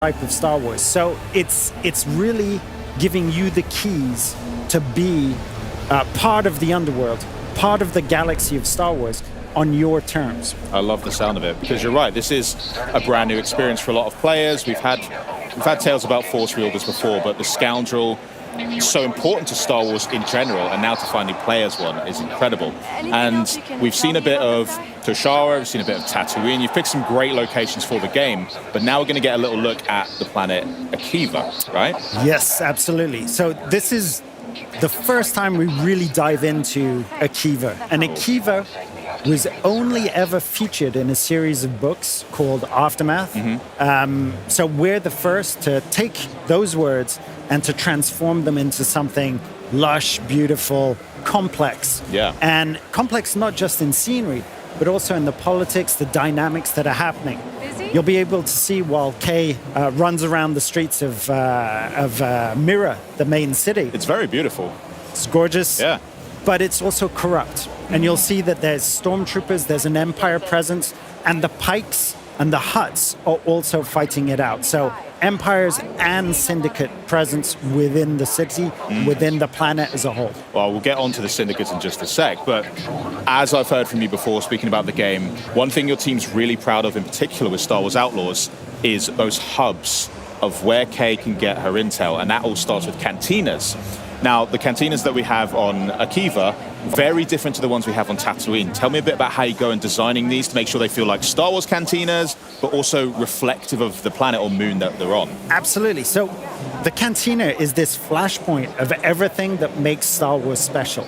type of Star Wars. So it's really giving you the keys to be part of the underworld, part of the galaxy of Star Wars on your terms. I love the sound of it because you're right. This is a brand new experience for a lot of players. We've had tales about Force Reorders before, but the Scoundrel is so important to Star Wars in general, and now to finally play as one is incredible. And we've seen a bit of Toshara, we've seen a bit of Tatooine. You've picked some great locations for the game, but now we're going to get a little look at the planet Akiva, right? Yes, absolutely. So this is the first time we really dive into Akiva. And Akiva was only ever featured in a series of books called Aftermath. So we're the first to take those words and to transform them into something lush, beautiful, complex. Yeah. And complex not just in scenery, but also in the politics, the dynamics that are happening. You'll be able to see while Kay runs around the streets of Mira, the main city. It's very beautiful. It's gorgeous. Yeah. But it's also corrupt. And you'll see that there's stormtroopers, there's an Empire presence, and the Pikes and the Hutts are also fighting it out. So Empires and Syndicate presence within the city, within the planet as a whole. Well, we'll get onto the Syndicate in just a sec, but as I've heard from you before, speaking about the game, one thing your team's really proud of in particular with Star Wars Outlaws is those hubs of where Kay can get her intel, and that all starts with cantinas. Now, the cantinas that we have on Akiva, very different to the ones we have on Tatooine. Tell me a bit about how you go in designing these to make sure they feel like Star Wars cantinas, but also reflective of the planet or moon that they're on. Absolutely. So the cantina is this flashpoint of everything that makes Star Wars special.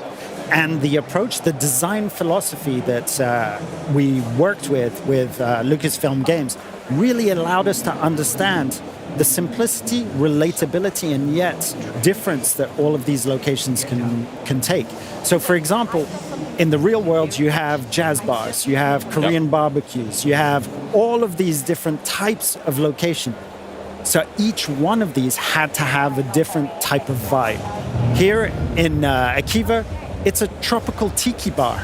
And the approach, the design philosophy that we worked with Lucasfilm Games really allowed us to understand the simplicity, relatability, and yet difference that all of these locations can take. So, for example, in the real world, you have jazz bars, you have Korean barbecues, you have all of these different types of location. So each one of these had to have a different type of vibe. Here in Akiva, it's a tropical tiki bar.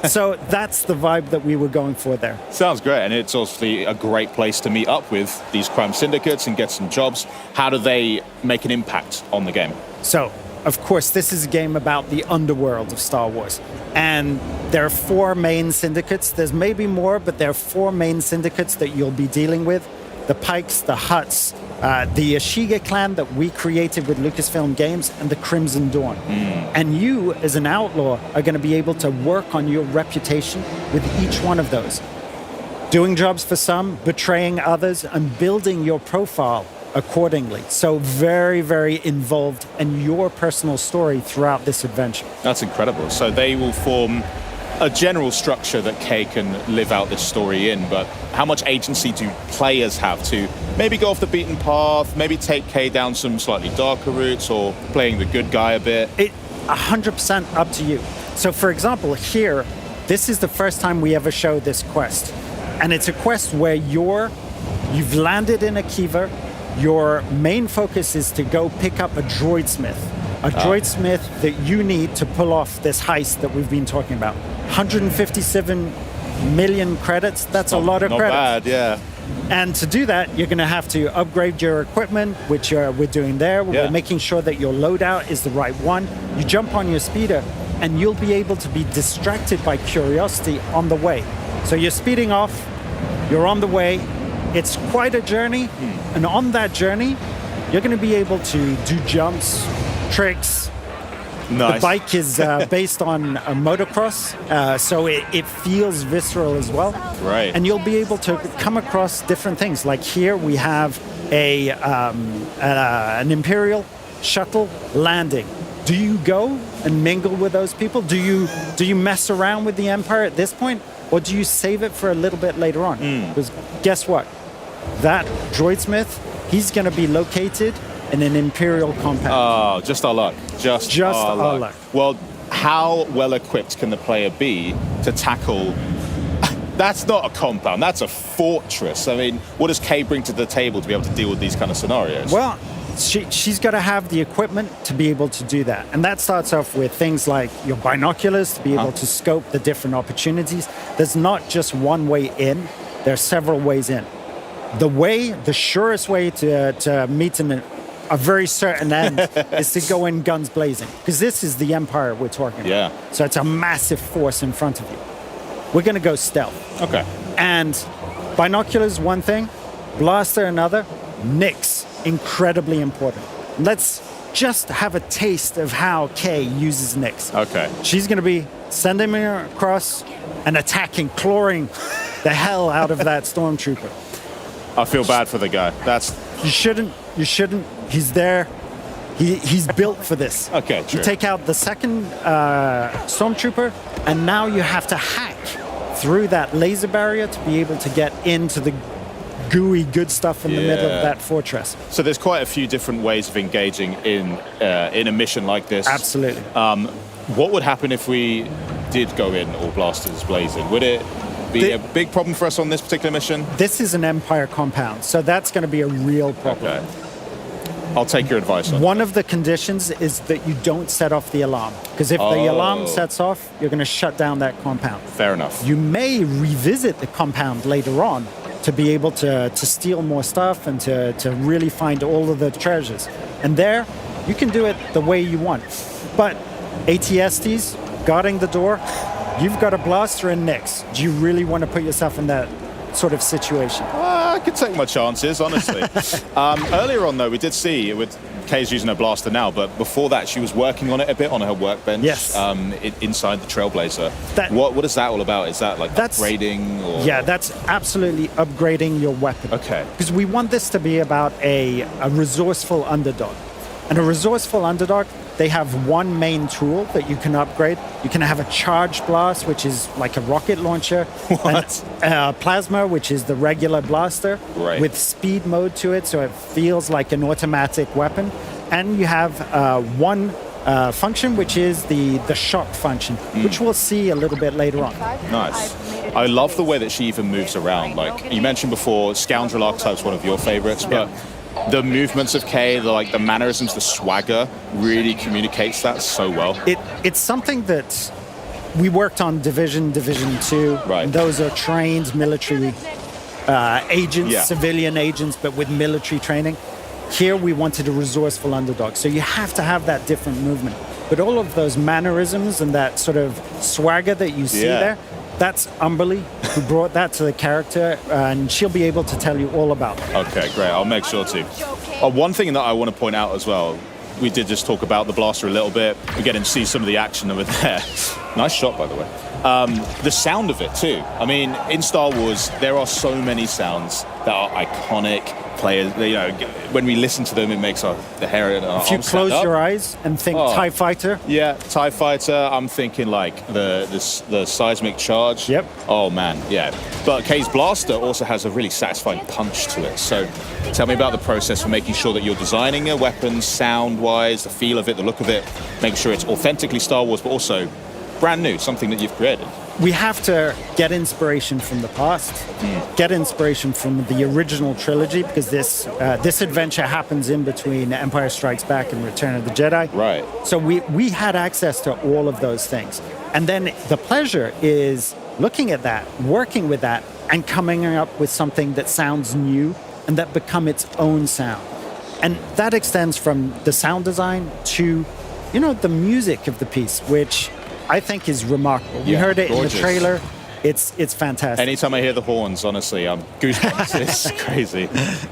So that's the vibe that we were going for there. Sounds great, and it's obviously a great place to meet up with these crime syndicates and get some jobs. How do they make an impact on the game? So, of course, this is a game about the underworld of Star Wars. And there are 4 main syndicates. There's maybe more, but there are 4 main syndicates that you'll be dealing with. The Pikes, the Hutts, the Ashiga clan that we created with Lucasfilm Games, and the Crimson Dawn. And you, as an outlaw, are going to be able to work on your reputation with each one of those. Doing jobs for some, betraying others, and building your profile accordingly. So very, very involved in your personal story throughout this adventure. That's incredible. So they will form a general structure that Kay can live out this story in, but how much agency do players have to maybe go off the beaten path, maybe take Kay down some slightly darker routes, or playing the good guy a bit? 100% up to you. So for example, here, this is the first time we ever show this quest. And it's a quest where you've landed in Akiva, your main focus is to go pick up a droid smith. A droid smith that you need to pull off this heist that we've been talking about. 157 million credits, that's a lot of credits. Not bad, yeah. And to do that, you're going to have to upgrade your equipment, which we're doing there. We're making sure that your loadout is the right one. You jump on your speeder, and you'll be able to be distracted by curiosity on the way. So you're speeding off, you're on the way. It's quite a journey, and on that journey, you're going to be able to do jumps, tricks. Nice. The bike is based on a motocross, so it feels visceral as well. Right. And you'll be able to come across different things. Like here we have an Imperial shuttle landing. Do you go and mingle with those people? Do you mess around with the Empire at this point? Or do you save it for a little bit later on? Because guess what? That droidsmith, he's going to be located in an Imperial compound. Oh, just our luck. Just our luck. Well, how well equipped can the player be to tackle? That's not a compound, that's a fortress. I mean, what does Kay bring to the table to be able to deal with these kind of scenarios? Well, she's got to have the equipment to be able to do that. And that starts off with things like your binoculars to be able to scope the different opportunities. There's not just one way in, there are several ways in. the surest way to meet a very certain end is to go in guns blazing. Because this is the Empire we're talking about. Yeah. So it's a massive force in front of you. We're going to go stealth. Okay. And binoculars, one thing. Blaster, another. Nyx, incredibly important. Let's just have a taste of how Kay uses Nyx. Okay. She's going to be sending me across and attacking, clawing the hell out of that stormtrooper. I feel bad for the guy. You shouldn't. He's there. He's built for this. Okay, true. You take out the second stormtrooper, and now you have to hack through that laser barrier to be able to get into the gooey good stuff in the middle of that fortress. So there's quite a few different ways of engaging in a mission like this. Absolutely. What would happen if we did go in all blasters blazing? Would it be a big problem for us on this particular mission? This is an Empire compound, so that's going to be a real problem. Okay. I'll take your advice on One of the conditions is that you don't set off the alarm, because if the alarm sets off, you're going to shut down that compound. Fair enough. You may revisit the compound later on to be able to steal more stuff and to really find all of the treasures. And there, you can do it the way you want. But ATSTs, guarding the door, you've got a blaster and Nyx. Do you really want to put yourself in that sort of situation? I could take my chances, honestly. Earlier on, though, we did see with Kay's using her blaster now, but before that, she was working on it a bit on her workbench. Yes. Inside the Trailblazer. What is that all about? Is that like upgrading? Or? Yeah, that's absolutely upgrading your weapon. Okay. Because we want this to be about a resourceful underdog. And a resourceful underdog, they have one main tool that you can upgrade. You can have a charge blast, which is like a rocket launcher. What? And, plasma, which is the regular blaster, right, with speed mode to it, so it feels like an automatic weapon. And you have one function, which is the shock function, which we'll see a little bit later on. Nice. I love the way that she even moves around. Like you mentioned before, Scoundrel Archetype's one of your favorites, but the movements of Kay, the mannerisms, the swagger really communicates that so well. It's something that we worked on Division 2. Right. And those are trained military agents, civilian agents, but with military training. Here we wanted a resourceful underdog. So you have to have that different movement. But all of those mannerisms and that sort of swagger that you see there, that's Umberly, who brought that to the character, and she'll be able to tell you all about it. Okay, great. I'll make sure to. One thing that I want to point out as well, we did just talk about the blaster a little bit. We're getting to see some of the action over there. Nice shot, by the way. The sound of it, too. I mean, in Star Wars, there are so many sounds that are iconic. Players, when we listen to them, it makes the hair on our If you close your eyes and think TIE Fighter. Yeah, TIE Fighter. I'm thinking like the seismic charge. Yep. Oh, man, yeah. But Kay's blaster also has a really satisfying punch to it. So tell me about the process for making sure that you're designing a weapon sound-wise, the feel of it, the look of it, making sure it's authentically Star Wars, but also brand new, something that you've created. We have to get inspiration from the past, get inspiration from the original trilogy, because this adventure happens in between Empire Strikes Back and Return of the Jedi. Right. So we had access to all of those things. And then the pleasure is looking at that, working with that, and coming up with something that sounds new and that become its own sound. And that extends from the sound design to, the music of the piece, which I think is remarkable. You heard it gorgeous. in the trailer. It's fantastic. Anytime I hear the horns, honestly, I'm goosebumps. It's crazy.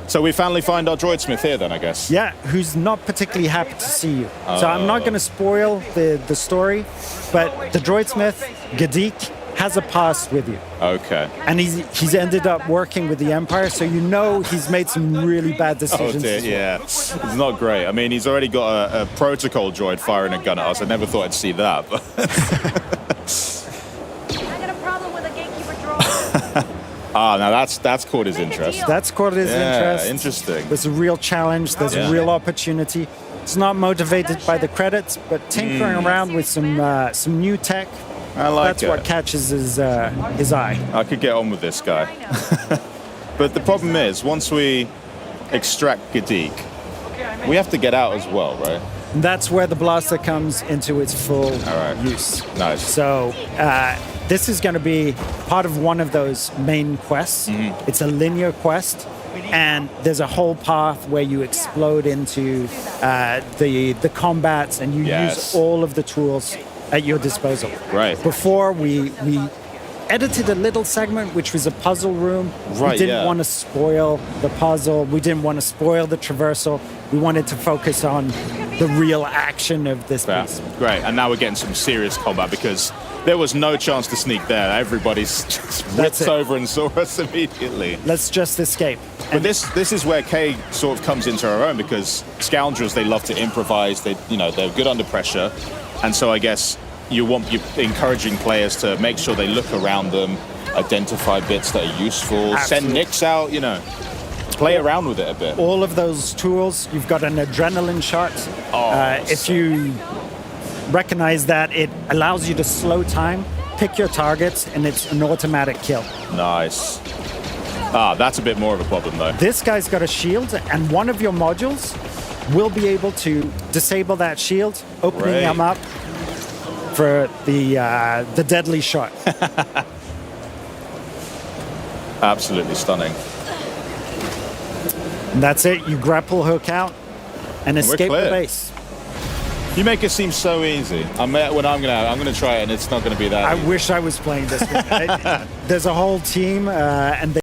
So we finally find our droid smith here then, I guess. Yeah, who's not particularly happy to see you. So I'm not going to spoil the story, but the droid smith, Gadik, has a past with you. Okay. And he's ended up working with the Empire, so he's made some really bad decisions. Oh dear, yeah. It's not great. I mean, he's already got a protocol droid firing a gun at us. I never thought I'd see that. But I got a problem with a gatekeeper droid. now that's caught his interest. That's caught his interest. Interesting. There's a real challenge. There's a real opportunity. It's not motivated by the credits, but tinkering around with some new tech. I like That's what catches his eye. I could get on with this guy. But the problem is, once we extract Gadik, we have to get out as well, right? And that's where the blaster comes into its full use. Nice. So this is going to be part of one of those main quests. It's a linear quest. and there's a whole path where you explode into the combats, and you use all of the tools at your disposal. Right. Before we edited a little segment which was a puzzle room. Right, we didn't want to spoil the puzzle. We didn't want to spoil the traversal. We wanted to focus on the real action of this piece. Great. And now we're getting some serious combat because there was no chance to sneak there. Everybody's just whipped over and saw us immediately. Let's just escape. But this is where Kay sort of comes into her own, because scoundrels, they love to improvise. They're good under pressure, and so I guess you're encouraging players to make sure they look around them, identify bits that are useful, send nicks out, play around with it a bit. All of those tools, you've got an adrenaline shot. If you recognize that, it allows you to slow time, pick your targets, and it's an automatic kill. Nice. That's a bit more of a problem, though. This guy's got a shield, and one of your modules will be able to disable that shield, opening them up for the deadly shot. Absolutely stunning. And that's it. You grapple hook out and escape the base. You make it seem so easy. I'm gonna try it, and it's not gonna be that. I wish I was playing this game. There's a whole team, and